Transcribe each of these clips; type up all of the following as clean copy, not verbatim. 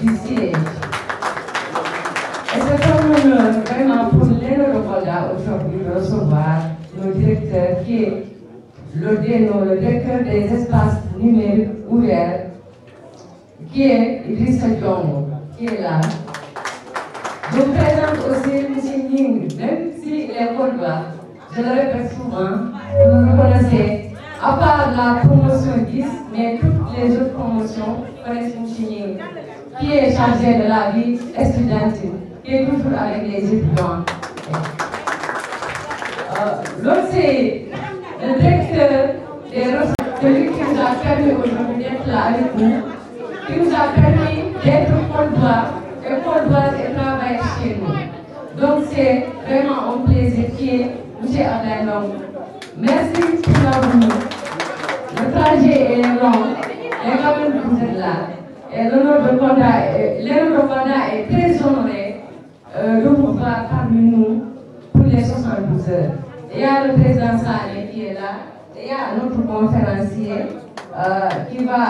du siège. Et c'est un honneur vraiment pour l'Élo de Kolda aujourd'hui de recevoir nos directeurs qui est le directeur des espaces numériques ouverts, qui est Idrissa Diong, qui est là. Je vous présente aussi M. Ning, même s'il est Kolda, je le répète souvent, vous le connaissez, à part la promotion 10, mais toutes les autres promotions connaissent M. Ning, qui est chargé de la vie estudiantine, qui est toujours avec les étudiants. L'autre, c'est le directeur des ressources, celui qui nous a permis aujourd'hui d'être là avec nous, qui nous a permis d'être Coldois et Coldoise et travailler chez nous. Donc c'est vraiment un plaisir qui est M. Ablaye Ndong. Merci pour la venue. Le trajet est long, et quand même vous êtes là. Et l'honneur de Kolda est très honoré de vous voir parmi nous pour les 72 heures. Il y a le président Sané qui est là, il y a notre conférencier qui va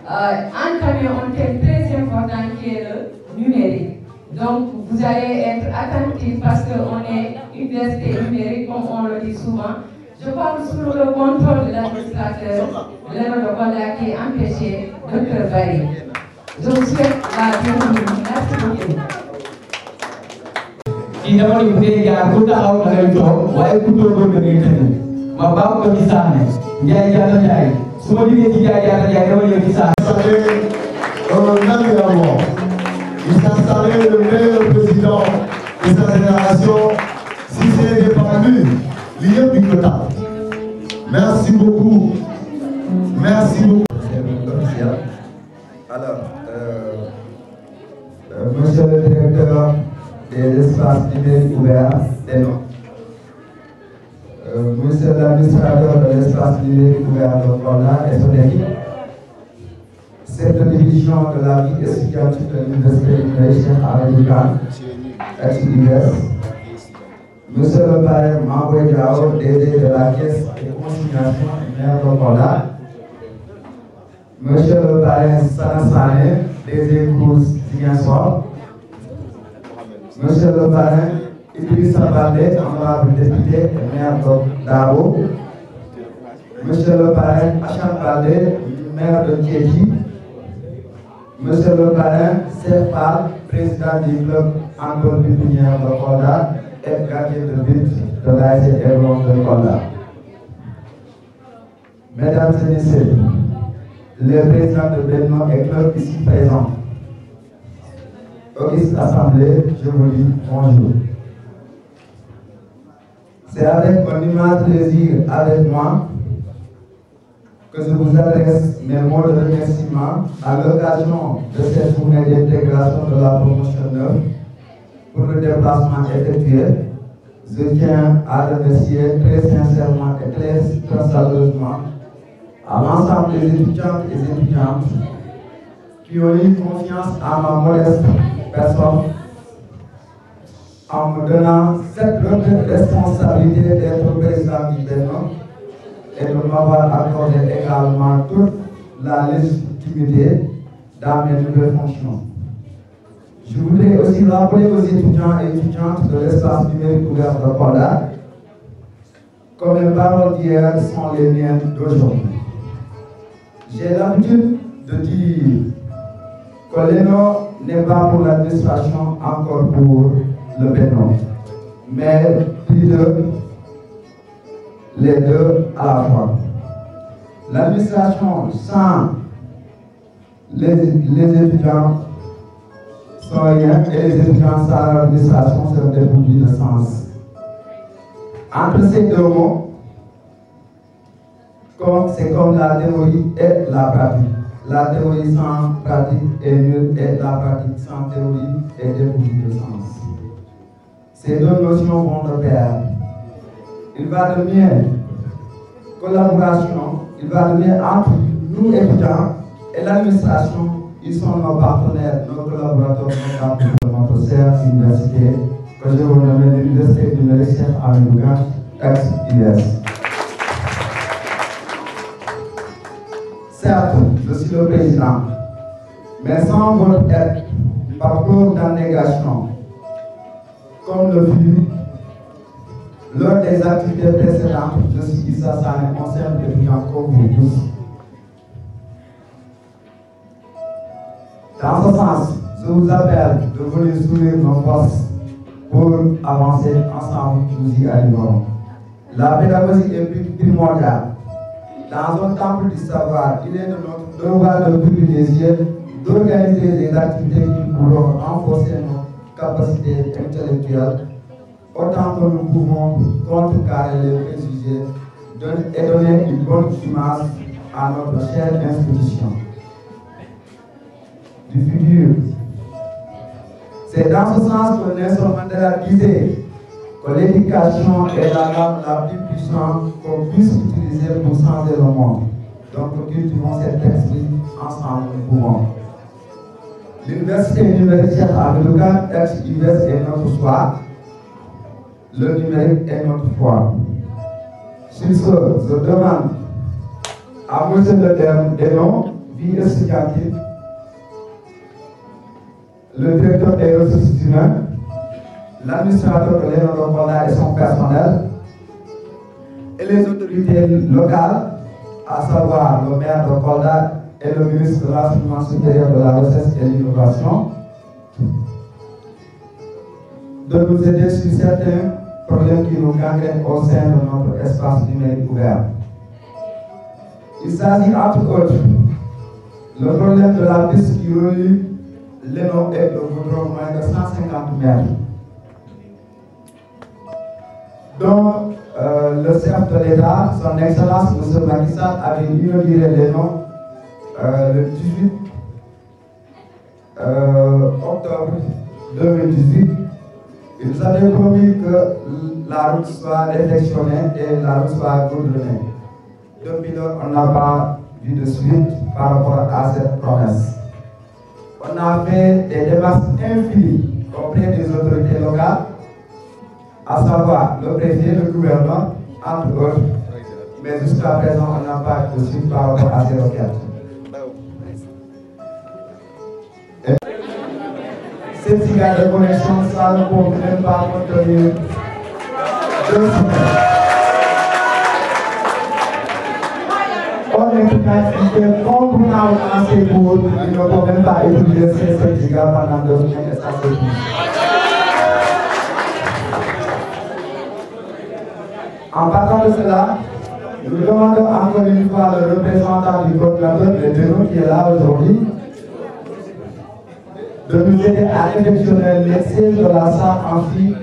entamer un thème très important qui est le numérique. Donc vous allez être attentifs parce qu'on est université numérique comme on le dit souvent. Je parle sous le contrôle de l'administrateur Léno de Kolda qui est empêché, Dr Barry. Je vous souhaite la bienvenue. Merci beaucoup. Di dama ni bu jaar ku taxaw da ngay toog waaye ku toogoon da ngay tëdd ma baax ko ci Sané Ndiaye Diatta Ndiaye su ma jógee ci Ndiaye Diatta Ndiaye dama ñëw ci Sané. Il s'installait le meilleur président de sa génération, si c'est dépendu, l'IEP du Kota. Merci beaucoup. Merci beaucoup. Alors, monsieur le directeur des espaces numériques ouverts, monsieur l'administrateur de l'espace numérique ouvert de Kolda et son équipe, chef de division de la vie étudiantine de l'université numérique Amadou Kane, ex-UNIVES, monsieur le parrain Mamboy Diao, DG de la caisse de consignation maire de Kolda, monsieur le parrain Sana Sané, DG Cruz Ziguinchor, monsieur le parrain Idrissa Baldé, honorable député et maire de Dabo, monsieur le parrain Acham Baldé, maire de Thiédi, monsieur le parrain Serpal, président du club handball pépinière de Kolda et gardien de but de l'ASC Aiglon de Kolda. Mesdames et messieurs, les présidents de Benno et club ici présents, auguste assemblée, je vous dis bonjour. C'est avec un immense plaisir avec moi que je vous adresse mes mots de remerciement à l'occasion de cette journée d'intégration de la promotion 9 pour le déplacement effectué. Je tiens à remercier très sincèrement et très chaleureusement à l'ensemble des étudiantes et étudiantes qui ont eu confiance à ma modeste personne en me donnant cette responsabilité d'être président du Benno et de m'avoir accordé également toute la légitimité dans mes nouvelles fonctions. Je voudrais aussi rappeler aux étudiants et étudiantes de l'espace numérique ouvert de Kolda que mes paroles d'hier sont les miennes d'aujourd'hui. J'ai l'habitude de dire que l'ENO n'est pas pour l'administration, encore pour le Benno, mais plutôt les deux à la fois. L'administration sans les étudiants sont rien et les étudiants sans l'administration sont dépourvus de sens. Entre ces deux mots, c'est comme la théorie et la pratique. La théorie sans pratique est nulle et la pratique sans théorie est dépourvue de sens. Ces deux notions vont de pair. Il va de mieux collaboration, il va de mieux entre nous étudiants et l'administration. Ils sont nos partenaires, nos collaborateurs, nos partenaires de notre chère université que je vous nomme l'université numérique Amadou Kane, ex-UNIVES. Certes, je suis le président, Mais sans votre aide, par preuve d'abnégation, comme le fut lors des activités précédentes, je suis Issa Sané, ancien étudiant comme vous tous. Dans ce sens, je vous appelle de venir soutenir nos forces pour avancer ensemble, nous y arriverons. La pédagogie est primordiale. Dans un temple du savoir, il est de notre devoir de privilégier, d'organiser des activités qui pourront renforcer nos capacités intellectuelles, autant que nous pouvons contrecarrer les préjugés et donner une bonne image à notre chère institution du futur. C'est dans ce sens que Nelson Mandela disait que l'éducation est la lame la plus puissante qu'on puisse utiliser pour changer le monde. Donc, cultivons cet esprit ensemble, nous pouvons. L'université numérique à Beloukan, ex-UVS est notre choix. Le numérique est notre foi. Sur ce, je demande à M. le Dénon, vie étudiantine, le directeur des ressources humaines, l'administrateur de l'Énodon et son personnel, et les autorités locales, à savoir le maire de Kolda et le ministre de l'Enseignement supérieur de la Recherche et de l'Innovation, de nous aider sur certains problèmes qui nous gangrènent au sein de notre espace numérique ouvert. Il s'agit entre autres le problème de la piste qui relie l'Énon et le goudron moins de 150 mètres. Donc, le chef de l'État, son Excellence M. Macky Sall, avait inauguré l'Énon le 18 octobre 2018. Il nous avait promis que la route soit réfectionnée et la route soit goudronnée. Depuis lors, on n'a pas vu de suite par rapport à cette promesse. On a fait des démarches infinies auprès des autorités locales, à savoir le préfet, le gouverneur, entre autres. Mais jusqu'à présent, on n'a pas de suite par rapport à ces requêtes. Cette cigare de connexion, ça ne peut même pas contenir 2 semaines. On est financé complètement dans ces cours, il ne peut même pas utiliser ces certificats pendant 2 semaines et ça c'est tout. En partant de cela, nous demandons encore une fois le représentant du coordinateur de Dénon qui est là aujourd'hui de nous aider à réfectionner les sièges de la salle amphi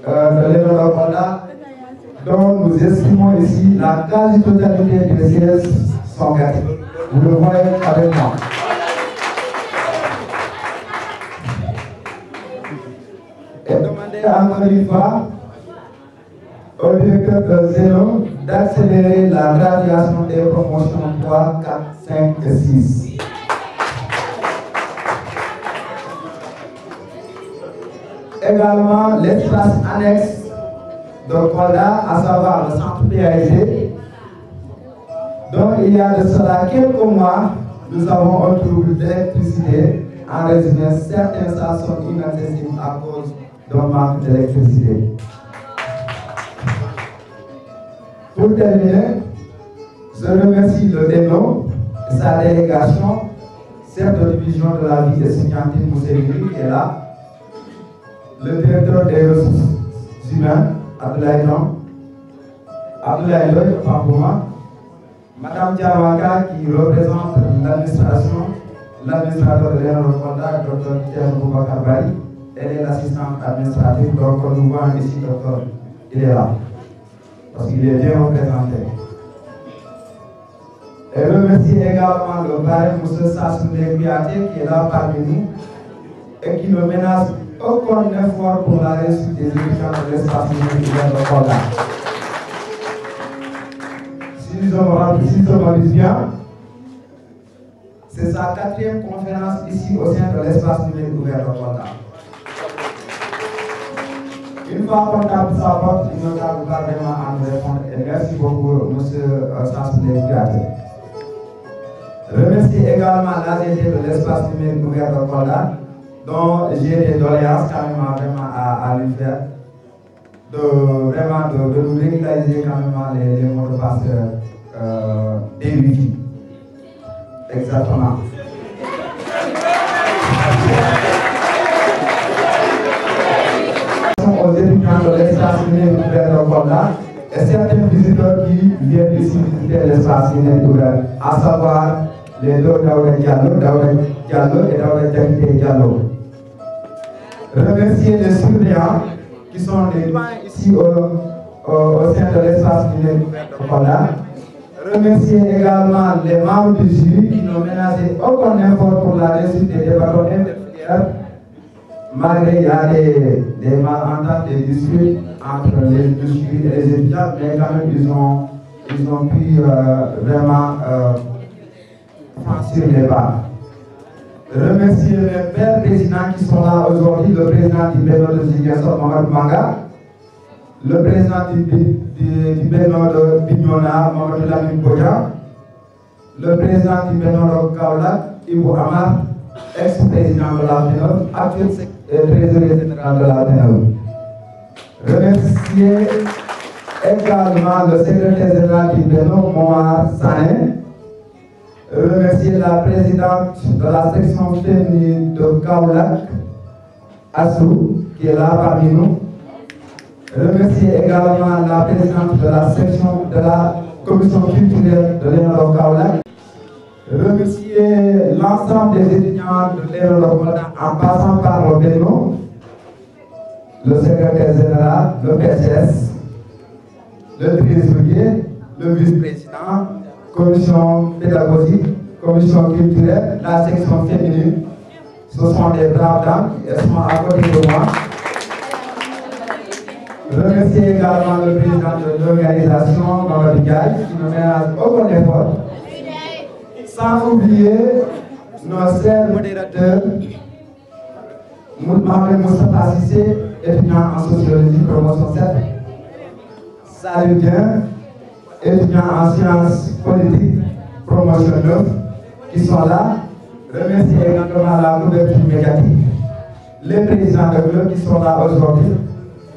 de l'Énodon dont nous estimons ici la quasi-totalité des sièges sont gâtés. Vous le voyez avec moi. Et demander encore une fois au directeur de Zéro d'accélérer la graduation des promotions 3, 4, 5 et 6. Également l'espace annexe de Kolda, à savoir le centre PAG, dont il y a de cela quelques mois, nous avons un trouble d'électricité. En résumé, certaines salles sont inaccessibles à cause d'un manque d'électricité. Pour terminer, je remercie le Dénon et sa délégation, chef de division de la vie étudiantine Mousséville qui est là, le directeur des ressources humaines, Abdoulaye Ndoye, Madame Diawaka qui représente l'administration, l'administrateur de l'Énodon, Dr Pierre Boubacar Bari, elle est l'assistante administrative, donc nous voyons ici, docteur, il est là, parce qu'il est bien représenté. Et remercie également le parrain M. Sassou Kouyaté qui est là parmi nous et qui ne menace aucun effort pour la réussite des étudiants de l'espace numérique de Kolda. Si je me dis bien, c'est sa 4e conférence ici au sein de l'espace numérique ouvert de Kolda. Une fois qu'on tape sa porte, il ne tarde pas vraiment à nous répondre. Et merci beaucoup, M. Sassou Kouyaté. Remercie également également l'AGT de l'espace numérique ouvert de Kolda, dont j'ai des doléances carrément vraiment à lui faire, de nous régulariser carrément les mots de passe des Wi-Fi. Exactement. Aux étudiants de l'espace numérique ouvert de Kolda et certains visiteurs qui viennent ici visiter l'espace numérique ouvert, à savoir les deux Daouda Diallo et Daouda Diallo. Remercier les surveillants qui sont les ici au sein de l'espace numérique ouvert de Kolda. Remercier également les membres du jury qui n'ont ménagé aucun effort pour la réussite des débats interfilières, malgré il y a des malententes, des disputes entre les jury et les étudiants, mais quand même ils ont pu vraiment franchir les pas. Remercier les pères présidents qui sont là aujourd'hui, le président du Bénin de Ziguinchor, Mamadou Manga, le président du Bénin de Bignona, Mamadou Lamine Boya, le président du Bénin de Kaolack, Ibou Amar, ex-président de la FENOL, actuel trésorier général de la FENOL. Remercier également le secrétaire général du Bénin, Moar Sané. Remercier la présidente de la section féminine de Kaolack, Assou, qui est là parmi nous. Remercier également la présidente de la section de la commission culturelle de l'École de Kaolack. Remercier l'ensemble des étudiants de l'École de Kaolack en passant par le Bénin, le secrétaire général, le PCS, le trésorier, le vice-président, commission pédagogique, commission culturelle, la section féminine. Ce sont des braves dames qui sont à côté de moi. Remercier également le président de l'organisation, Mamadou Diaye, qui ne ménage aucun effort. Sans oublier nos chers modérateurs, Mohamed Moustapha Sissé, étudiant en sociologie, promotion 7. Salut bien, étudiants en sciences politiques, promotion 9, qui sont là. Remercier également la couverture médiatique, les présidents de club qui sont là aujourd'hui.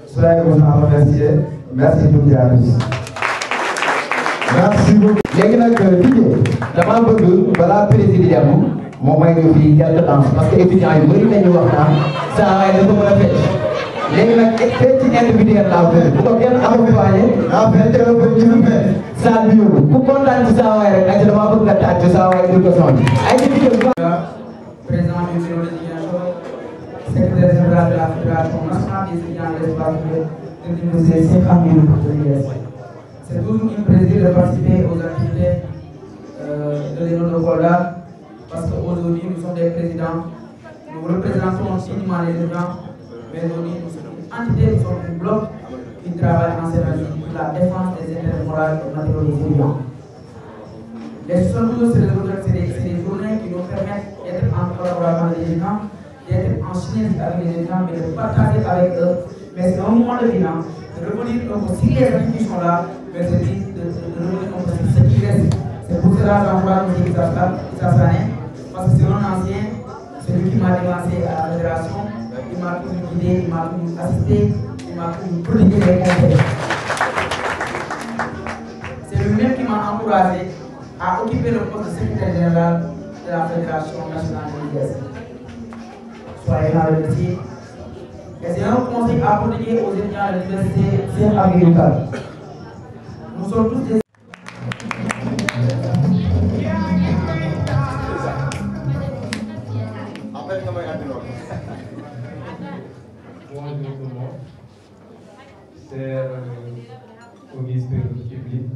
Soyez vous en remercier. Merci beaucoup à tous. Merci beaucoup. léegi nag Didier damaa bëgg balaa président moom may ñu fii quelques temps parce que étudiants yu bëri nañu wax naan saa waay dafa mën a fecc léegi nag fecc individuel laa bëgg bu ko kenn accompagné salle bi yóbbu ku kontaan ci saa waay rek ak damaa bëgg nga tàcc saa waay dul ko son ay président du bureau de Ziguinchor, secrétaire général de la Fédération nationale des étudiants de l'espace de Cheikh Hamidou Koutouries. C'est toujours un plaisir de participer aux activités de l'École de Kolda parce qu'aujourd'hui nous sommes des présidents, nous représentons dignement les étudiants, mais aujourd'hui nous sommes une entité, nous sommes un bloc qui travaille en synergie pour la défense des intérêts moraux et matériaux des étudiants. Les 72 c'est des journées qui nous permettent d'être en collaboration avec les étudiants, d'être en synergie avec les étudiants, mais de partager avec eux. Mais c'est un moment de bilan, de revenir si les activités sont là, mais de revenir sur ce qui reste. C'est pour cela que j'encourage M. Issa Sané, parce que c'est un ancien, celui qui m'a délancé à la fédération, il m'a toujours guidé, il m'a toujours assisté, il m'a toujours prodigué des conseils. C'est lui-même qui m'a encouragé à occuper le poste de secrétaire général de la Fédération nationale de l'IS. Soyez là le métier. Et c'est un conseil à prodiguer aux étudiants de l'université Cheikh Hamidou Koutouries. Nous sommes tous des Bonjour tout le monde, chers auditeurs publics,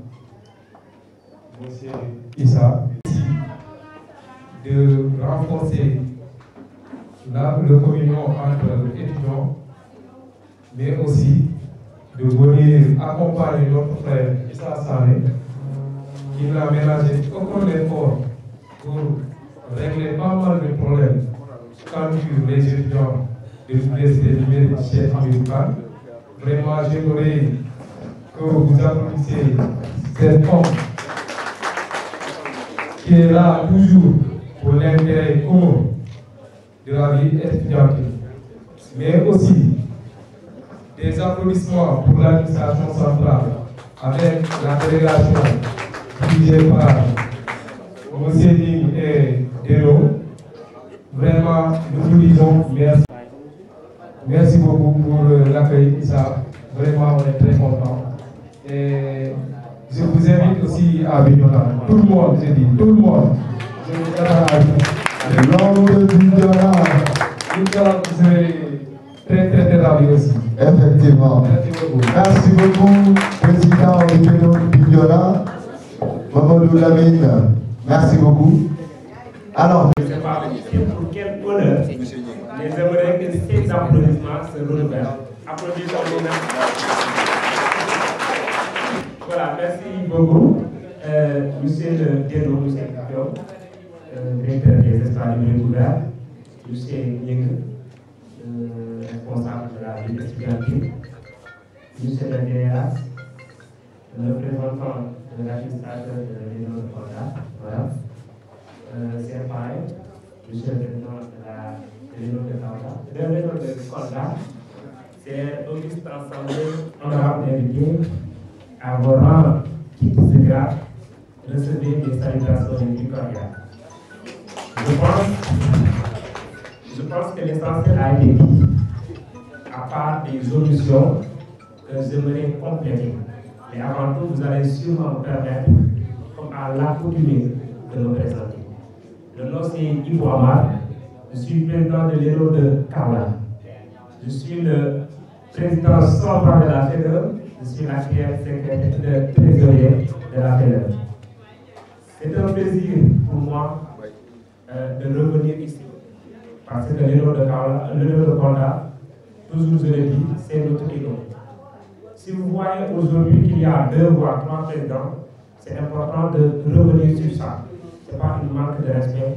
Monsieur Issa, de renforcer le communion entre étudiants, mais aussi de venir accompagner notre frère Issa Sané, qui n'a ménagé aucun effort pour régler pas mal de problèmes quand les étudiants de l'université numérique Cheikh Hamidou Koutouries. Vraiment, j'aimerais que vous applaudissiez cet homme qui est là toujours pour l'intérêt commun de la vie étudiantine, mais aussi des applaudissements pour l'administration centrale avec la délégation dirigée par M. Ning et Deno. Vraiment, nous vous disons merci. Merci beaucoup pour l'accueil, Issa. Vraiment, on est très contents. Et je vous invite aussi à Bignona. Tout le monde, j'ai dit, tout le monde. Je vous attends à vous. L'homme de Bignona. Bignona, vous serez très, très, très ravis aussi. Effectivement. Merci beaucoup. Merci beaucoup, président de Bignona, Mamadou Lamine. Merci beaucoup. Alors, je ne sais pas pour quel honneur, mais j'aimerais que ces applaudissements se renouvellent. Applaudissons nous-mêmes. Voilà, merci beaucoup. Monsieur le Deno, monsieur Diop, directeur des espaces numériques ouverts, monsieur Ning, responsable de la vie étudiantine, monsieur le DRH, le représentant de l'administrateur de l'Union de Kolda, voilà. C'est pareil, monsieur le président de l'Union de Kolda, c'est Auguste Assemblée, honorable invité, à vos rangs qui se grave, recevez des salutations les plus cordiales. Je pense que l'essentiel a été dit, à part des auditions que j'aimerais compléter. Mais avant tout, vous allez sûrement me permettre, comme à l'accoutumée, de me présenter. Le nom c'est Ibo Amar, je suis président de l'Union de Kaolack. Je suis le président central de la FEDER, je suis l'actuel secrétaire trésorier de la FEDER. C'est un plaisir pour moi de revenir ici, parce que l'Union de Kolda, toujours je le dis, c'est notre héros. Si vous voyez aujourd'hui qu'il y a 2 voire 3 présidents, c'est important de revenir sur ça. Ce n'est pas une manque de respect,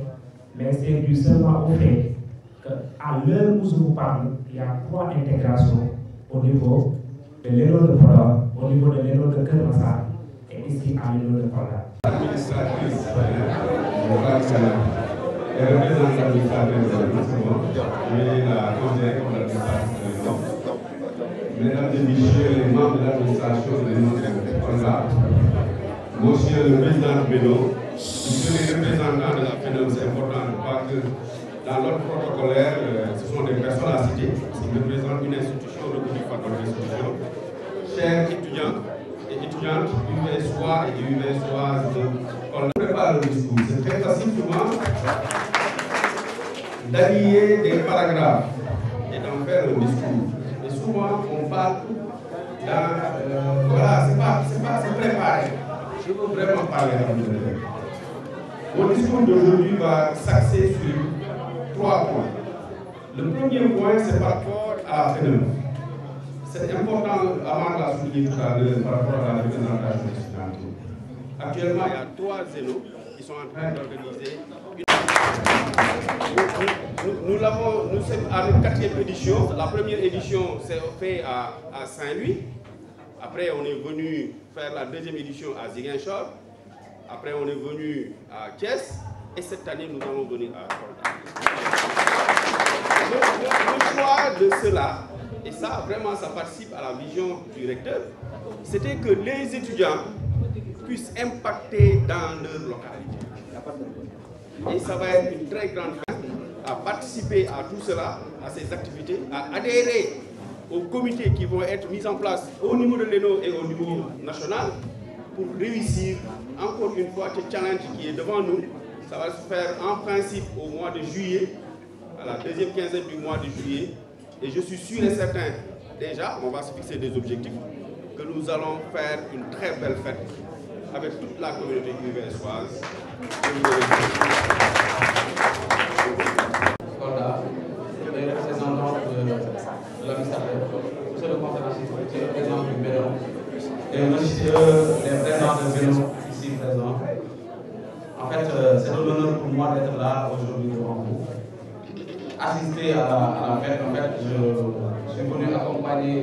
mais c'est dû seulement au fait qu'à l'heure où je vous parle, il y a 3 intégrations au niveau de l'Union de Kolda, au niveau de l'Union de Kermassar et ici à l'Union de Kolda. Administratrice, et représentante administratrice, mais la conseillère de l'administration. Mesdames et messieurs les membres de l'administration de l'Union de Kolda, monsieur le président Bédo, monsieur les représentants de la FEDER, c'est important de voir que dans l'ordre protocolaire, ce sont des personnes à citer, qui représentent une institution reconnue par notre institution. Chers étudiants et étudiantes, UVSois et UVSoises de Kolda, prépare le discours. C'est très facile pour moi d'allier des paragraphes et d'en faire un discours. Et souvent, on parle dans... voilà, c'est préparé. Je veux vraiment parler à vous. Mon discours d'aujourd'hui va s'axer sur 3 points. Le premier point, c'est par rapport à la FEDER. C'est important, avant de la souligner tout à l'heure, par rapport à la représentation étudiantine. Actuellement, il y a 3 zélos qui sont en train d'organiser une... Nous sommes à notre 4e édition. La première édition s'est faite à Saint-Louis. Après, on est venu faire la 2e édition à Ziguinchor. Après, on est venu à Thiès. Et cette année, nous allons venir à Kolda. Le choix de cela, et ça, vraiment, ça participe à la vision du recteur, c'était que les étudiants puissent impacter dans leur localité. Et ça va être une très grande fête à participer à tout cela, à ces activités, à adhérer aux comités qui vont être mis en place au niveau de l'ENO et au niveau national pour réussir encore une fois ce challenge qui est devant nous. Ça va se faire en principe au mois de juillet, à la 2e quinzaine du mois de juillet. Et je suis sûr et certain, déjà, on va se fixer des objectifs, que nous allons faire une très belle fête avec toute la communauté UVSoise. Kolda, les représentants de l'administrateur, monsieur le conférencier, monsieur le président du Bénin, et monsieur le président de Bénin ici présent. En fait, c'est un honneur pour moi d'être là aujourd'hui devant vous. Assister à la fête, en fait, je suis venu accompagner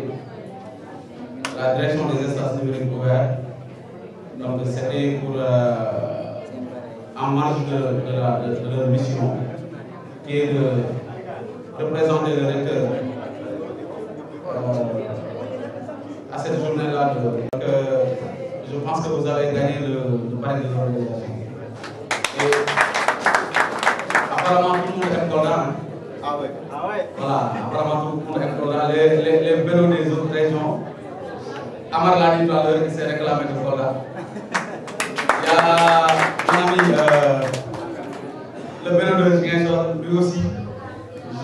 la direction des espaces numériques ouverts. Donc, c'était pour en marge de leur mission, qui est de présenter le recteur à cette journée-là. Je pense que vous avez gagné le pari de l'organisation. Et apparemment, tout le monde est content. Ah ouais. Voilà, apparemment, tout le monde est content. Les vélos des autres régions, Amar l'a dit tout à l'heure, il s'est réclamé de Kolda. Il y a mon ami, le vélo de Ziguinchor, lui aussi.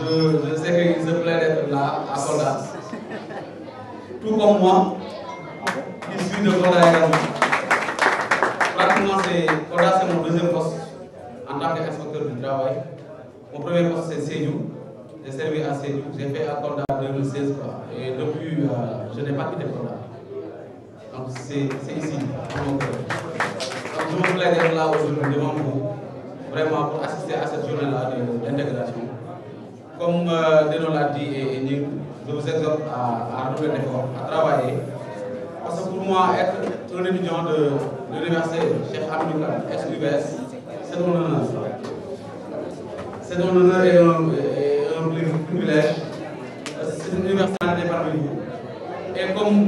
Je sais qu'il se plaît d'être là, à Kolda. Tout comme moi, qui suis de Kolda également. Pratiquement, Kolda, c'est mon deuxième poste en tant qu'inspecteur du travail. Mon premier poste, c'est Sédhiou. J'ai servi à Sédhiou. J'ai fait à Kolda en 2016. Et depuis, je n'ai pas quitté Kolda. Donc, c'est ici. Donc, je me plais d'être là aujourd'hui devant vous, vraiment pour assister à cette journée-là d'intégration. Comme Deno l'a dit, et je vous exhorte à redoubler d'efforts, à travailler. Parce que pour moi, être un étudiant de l'université Cheikh Hamidou Kane, ex-UBS, c'est un honneur. C'est un honneur et un privilège. C'est une université parmi vous. Et comme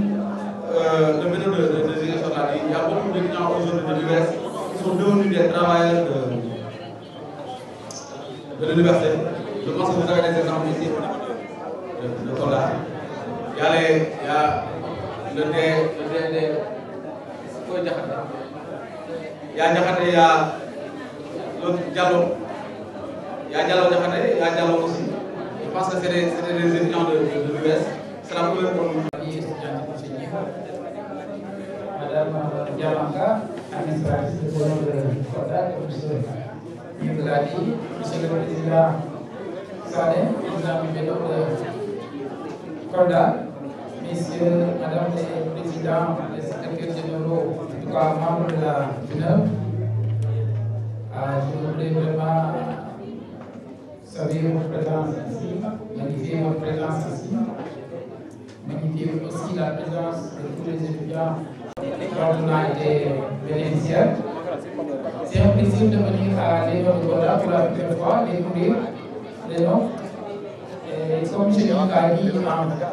le vélo de Ziguinchor l'a dit, il y a beaucoup d'étudiants aujourd'hui de l'UBS qui sont devenus des travailleurs de l'université. Je pense que vous avez des exemples ici de Kolda. Il y a le il y a Diakhaté, il y a l'autre Diallo. Il y a Diallo Diakhaté, il y a Diallo aussi. Je pense que c'est des étudiants de l'UBS. C'est la première pour nous. Madame Diamanka, administratrice de Bono de Kolda, comme je l'a dit, Monsieur le Président Sané, président du vélo de Kolda, Messieurs, Madame les Présidents, les secrétaires généraux, en tout cas membres de la FUNEB, je voudrais vraiment saluer votre présence ici, magnifier votre présence ici, magnifier aussi la présence de tous les étudiants dont on a été bénéficiaires. C'est un plaisir de venir à l'école de Kolda pour la première fois, découvrir les noms. Et comme je l'ai dit en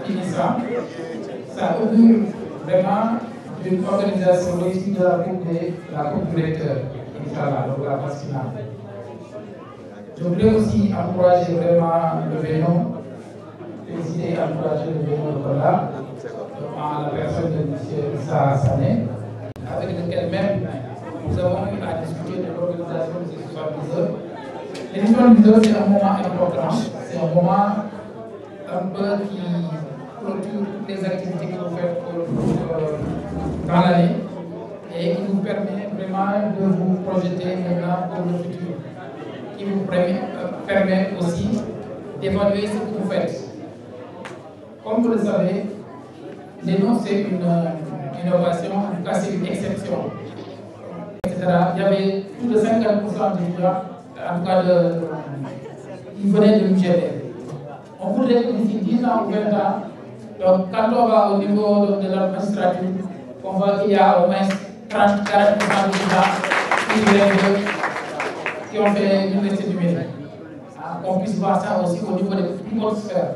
finissant, ça augure vraiment d'une organisation logistique de la coupe du recteur, Inch'Allah, donc la phase finale. Je voudrais aussi encourager vraiment le vélo, féliciter et encourager le vélo de Kolda, en la personne de M. Issa Sané, avec lequel même nous avons eu à discuter de l'organisation de ces 70 heures. Les 70 heures, c'est un moment important, c'est un moment un peu qui clôture toutes les activités que vous faites dans l'année et qui vous permet vraiment de vous projeter maintenant pour le futur, qui vous permet aussi d'évaluer ce que vous faites. Comme vous le savez, l'ENO c'est une innovation, en tout cas c'est une exception, etc. Il y avait plus de 50% d'étudiants, en tout cas qui venaient de l'UGB. On voudrait que d'ici 10 ans ou 20 ans, donc quand on va au niveau de la magistrature, on voit qu'il y a au moins 30-40% d'étudiants qui ont fait l'université du Mali. On puisse voir ça aussi au niveau des plus hautes sphères.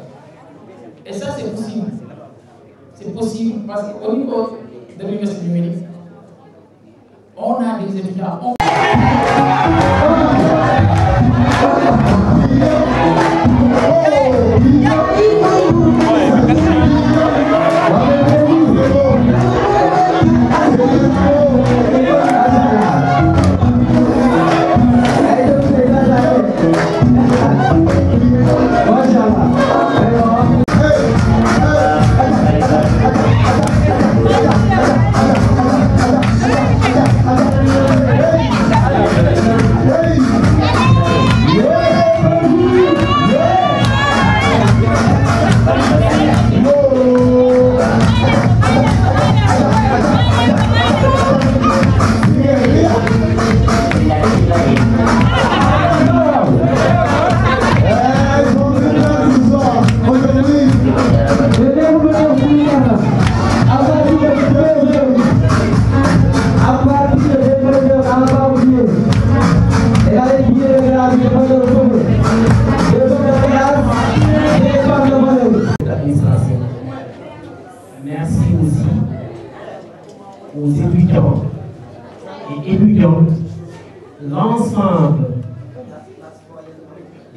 Et ça, c'est possible. C'est possible parce qu'au niveau de l'université du Mali, on a des étudiants. Hey!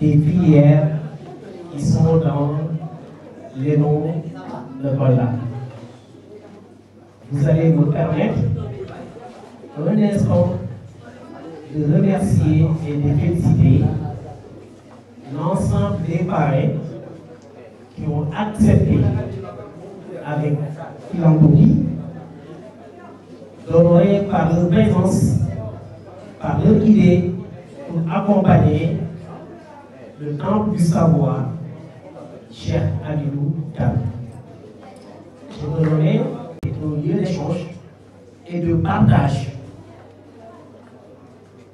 des filières qui sont dans les noms de Kolda. Vous allez me permettre un instant de remercier et de féliciter l'ensemble des parrains qui ont accepté avec philanthropie d'honorer par leur présence, par leur idée, pour accompagner le temple du savoir, Cheikh Hamidou Kane. Je me remets un lieu d'échange et de partage.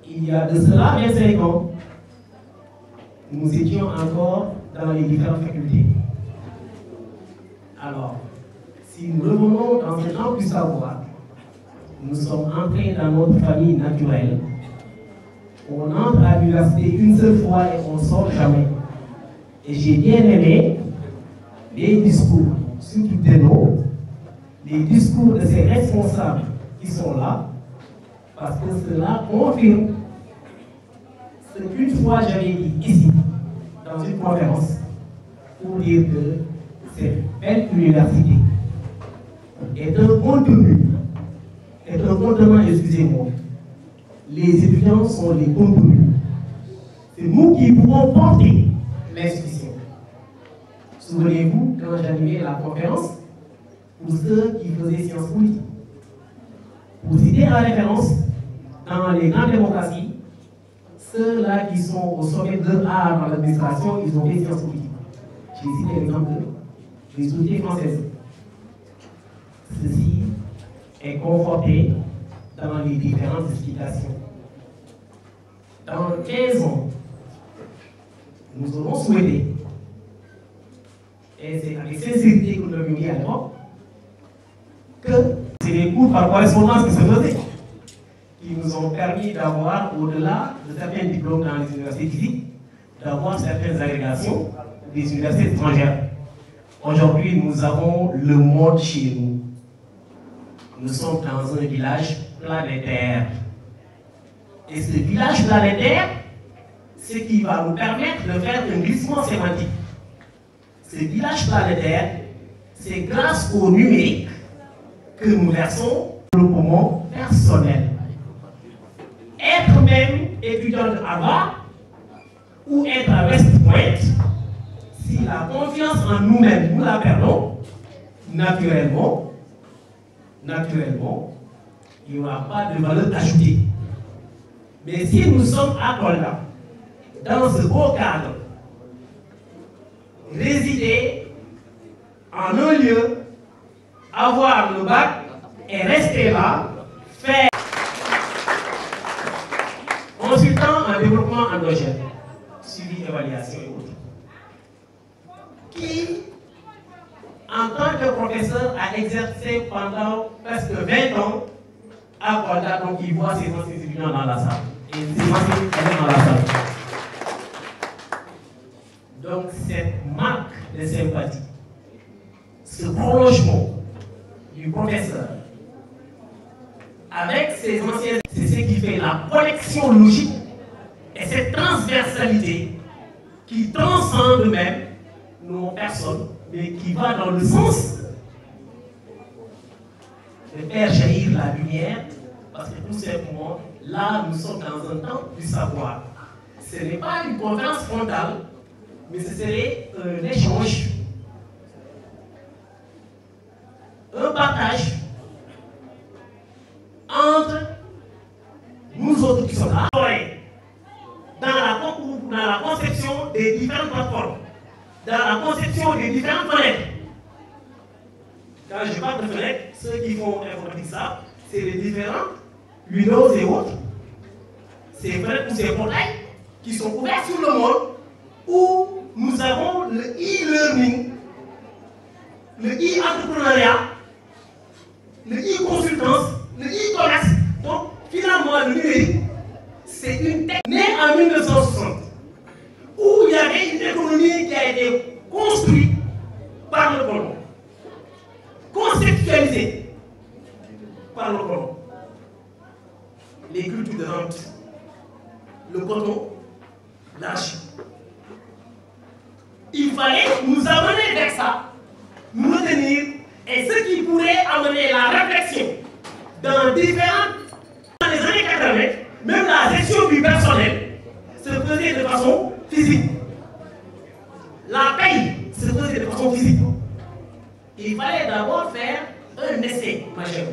Il y a de cela 25 ans, nous étions encore dans les différentes facultés. Alors, si nous revenons dans ce temple du savoir, nous sommes entrés dans notre famille naturelle. On entre à l'université une seule fois et on ne sort jamais. Et j'ai bien aimé les discours, surtout de nous, les discours de ces responsables qui sont là, parce que cela confirme ce qu'une fois j'avais dit ici, dans une conférence, pour dire que cette belle université est un contenu, excusez-moi, les étudiants sont les contenus. C'est nous qui pouvons porter l'institution. Souvenez-vous quand j'animais la conférence pour ceux qui faisaient sciences politiques. Pour citer la référence, dans les grandes démocraties, ceux-là qui sont au sommet de l'art dans l'administration, ils ont fait sciences politiques. J'ai cité l'exemple des sociétés françaises. Ceci est conforté dans les différentes explications. Dans 15 ans, nous aurons souhaité, et c'est avec sincérité que nous l'avons dit à l'époque, que c'est les cours par correspondance qui se faisaient, qui nous ont permis d'avoir, au-delà de certains diplômes dans les universités physiques, d'avoir certaines agrégations des universités étrangères. Aujourd'hui, nous avons le monde chez nous. Nous sommes dans un village planétaire. Et ce village planétaire, ce qui va nous permettre de faire un glissement sémantique. Ce village planétaire, c'est grâce au numérique que nous versons le poumon personnel. Être même étudiant de Harvard ou être à West Point, si la confiance en nous-mêmes, nous la perdons, naturellement, il n'y aura pas de valeur ajoutée. Mais si nous sommes à Kolda, dans ce beau cadre, résider en un lieu, avoir le bac et rester là, faire consultant en développement endogène, suivi, évaluation et autres, qui, en tant que professeur, a exercé pendant presque 20 ans à Kolda, donc il voit ses anciens étudiants dans la salle. Et ses anciens étudiants dans la salle. Donc cette marque de sympathie, ce prolongement du professeur avec ses anciens, c'est ce qui fait la connexion logique et cette transversalité qui transcende même nos personnes, mais qui va dans le sens de faire jaillir la lumière, parce que tout simplement, là, nous sommes dans un temps du savoir. Ce n'est pas une conférence frontale, mais ce serait un échange, un partage entre nous autres qui sommes là, dans la conception des différentes plateformes, dans la conception des différentes fenêtres. Quand je parle de fenêtres, ceux qui font informatique ça, c'est les différents Windows et autres. Ces fenêtres ou ces portails qui sont ouverts sur le monde où nous avons le e-learning, le e-entrepreneuriat, le e-consultance, le e-commerce. Donc, finalement, le numérique, c'est une technique née en 1960 où il y avait une économie qui a été construite par le colon, conceptualisée par le colon. Les cultures de rente, le coton, l'anarchie. Il fallait nous amener vers ça, nous retenir, et ce qui pourrait amener la réflexion dans différentes... Dans les années 80, même la gestion du personnel se faisait de façon physique. La paye se faisait de façon physique. Il fallait d'abord faire un essai majeur.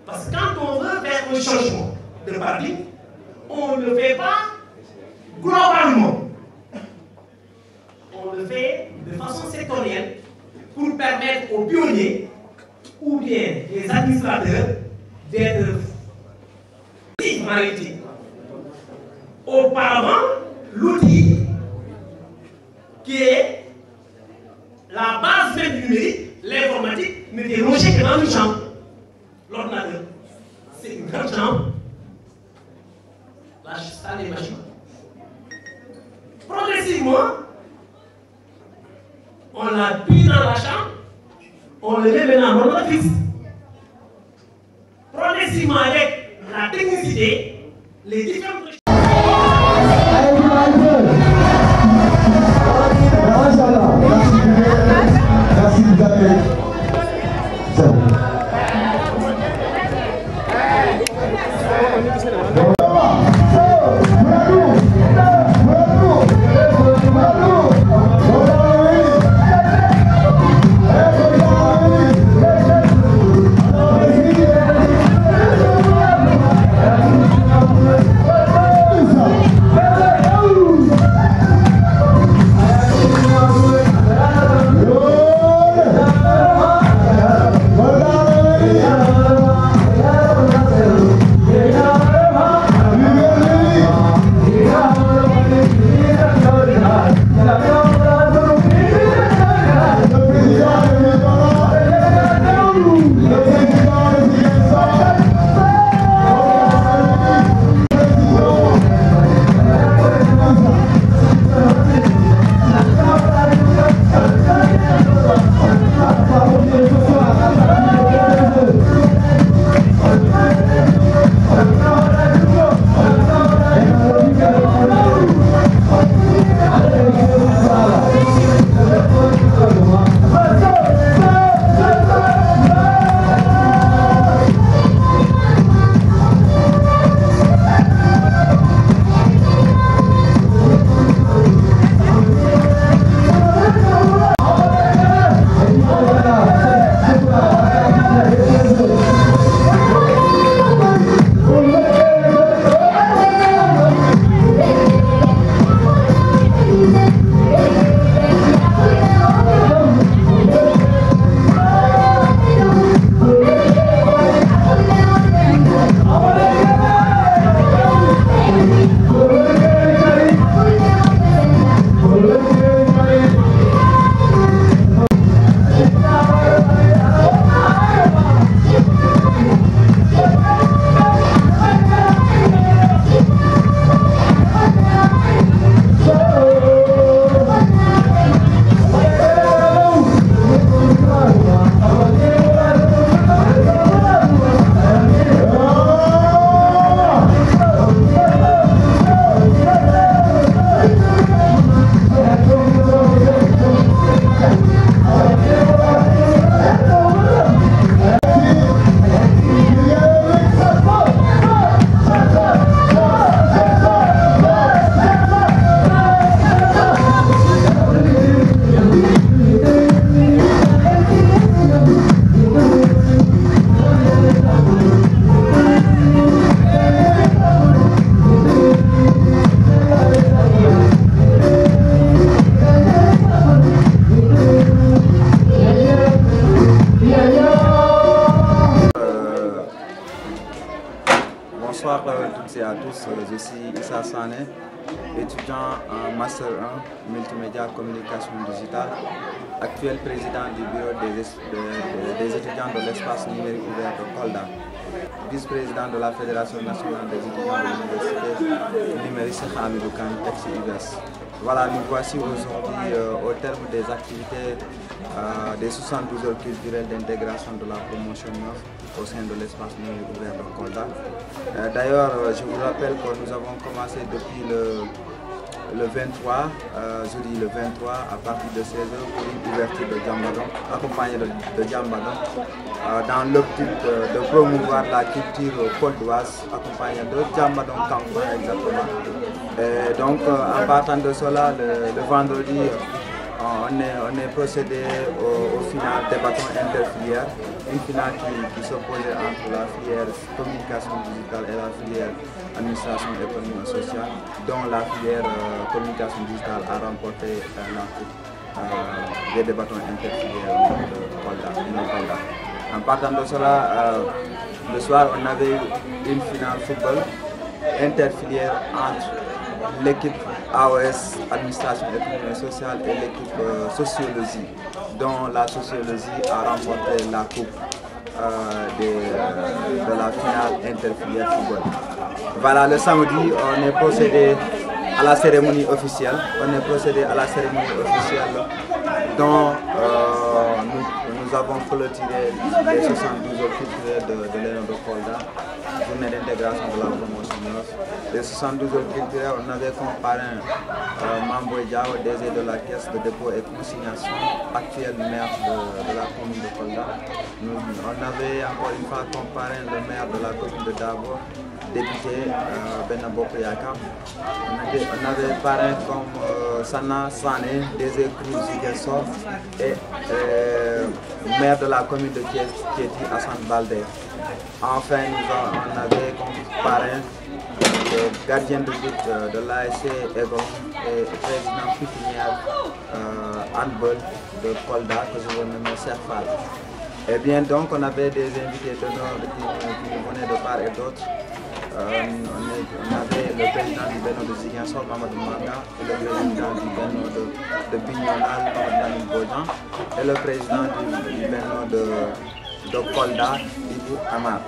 Parce que quand on veut faire un changement de paradigme, on ne le fait pas globalement. On le fait de façon sectorielle pour permettre aux pionniers ou bien les administrateurs d'être en réalité. Auparavant, l'outil qui est la base même du numérique, l'informatique, n'était logé que dans une chambre. L'ordinateur, c'est une grande chambre. La salle des machines. Progressivement, on l'a pris dans la chambre, on le met maintenant en ordre fixe. Progressivement, avec la technicité, les différentes... Merci vous avez. C'est bon. Bonsoir à toutes et à tous, je suis Issa Sané, étudiant en Master 1 Multimédia Communication Digitale, actuel président du bureau des étudiants de l'espace numérique ouvert de Kolda, vice-président de la Fédération nationale des étudiants de l'université numérique Cheikh Hamidou Kane, ex-UVS. Voilà, nous voici aujourd'hui au terme des activités des 72 heures culturelles d'intégration de la promotion 9 au sein de l'espace numérique ouvert de Kolda. D'ailleurs, je vous rappelle que nous avons commencé depuis le le 23, jeudi le 23, à partir de 16h pour une ouverture de Djambadon, accompagné de Djambadon, dans l'optique de promouvoir la culture coldoise, accompagné de Djambadon Kankoua exactement. Et donc, en partant de cela, le vendredi, on est procédé au final des bâtons interfilières, une finale qui s'opposait entre la filière communication digitale et la filière administration économique et sociale, dont la filière communication digitale a remporté la coupe des bâtons interfilières de Kolda. En partant de cela, le soir, on avait une finale football interfilière entre l'équipe AOS, administration économique et sociale, et l'équipe sociologie, dont la sociologie a remporté la coupe de la finale interfilière football. Voilà, le samedi, on est procédé à la cérémonie officielle. Dont nous avons clôturé les 72 heures culturelles de l'Élan de Kolda, journée d'intégration de la promotion 9. Les 72 heures culturelles, on avait comme parrain Mambo Diao, DG de la caisse de dépôt et consignation, actuel maire de la commune de Kolda. On avait encore une fois comme parrain le maire de la commune de Dabo, député Benabo Yaka. On avait parrain comme Sana Sané, DG Cruz Ziguinchor, et maire de la commune de Kieti, Hassan Balde. Enfin, on avait comme parrain le gardien de but de l'ASC Egon et président pépinière handball de Kolda, que je veux nommer Serfal. Et bien donc, on avait des invités d'honneur qui venaient de part et d'autre. On avait le président du Bénin de Ziguinchor, Mamadou Manga, et le président du Bénin de Bignonal, Mamadou Bojan, et le président du Bénin de Kolda, Ibou Amar.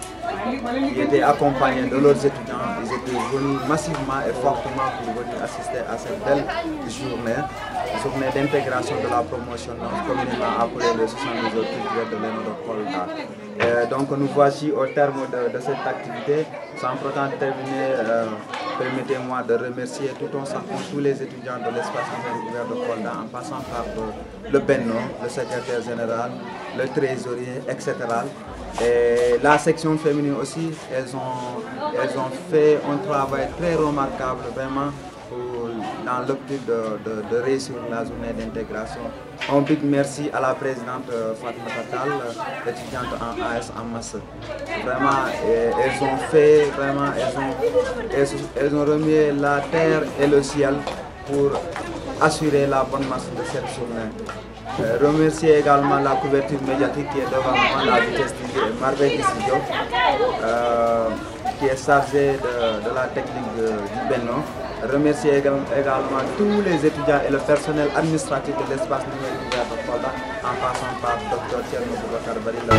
Ils étaient accompagnés de leurs étudiants. Ils étaient venus massivement et fortement pour venir assister à cette belle journée d'intégration de la promotion, communément appelée le 72 heures culturelles de l'Élan de Kolda. Donc nous voici au terme de cette activité. Sans pourtant terminer, permettez-moi de remercier tout en sachant tous les étudiants de l'espace ouvert de Kolda, en passant par le Benno, le secrétaire général, le trésorier, etc. Et la section féminine aussi, elles ont fait un travail très remarquable vraiment dans l'optique de réussir la journée d'intégration. Un big merci à la présidente Fatma Tatal, étudiante en AS en masse. Vraiment, elles ont remis la terre et le ciel pour assurer la bonne marche de cette journée. Remercier également la couverture médiatique qui est devant moi, la vitesse Marvel Isidio, qui est chargée de la technique du Benno. Remercier également tous les étudiants et le personnel administratif de l'espace numérique ouvert de Kolda, en passant par Dr. Thierno Boubacar Barilla.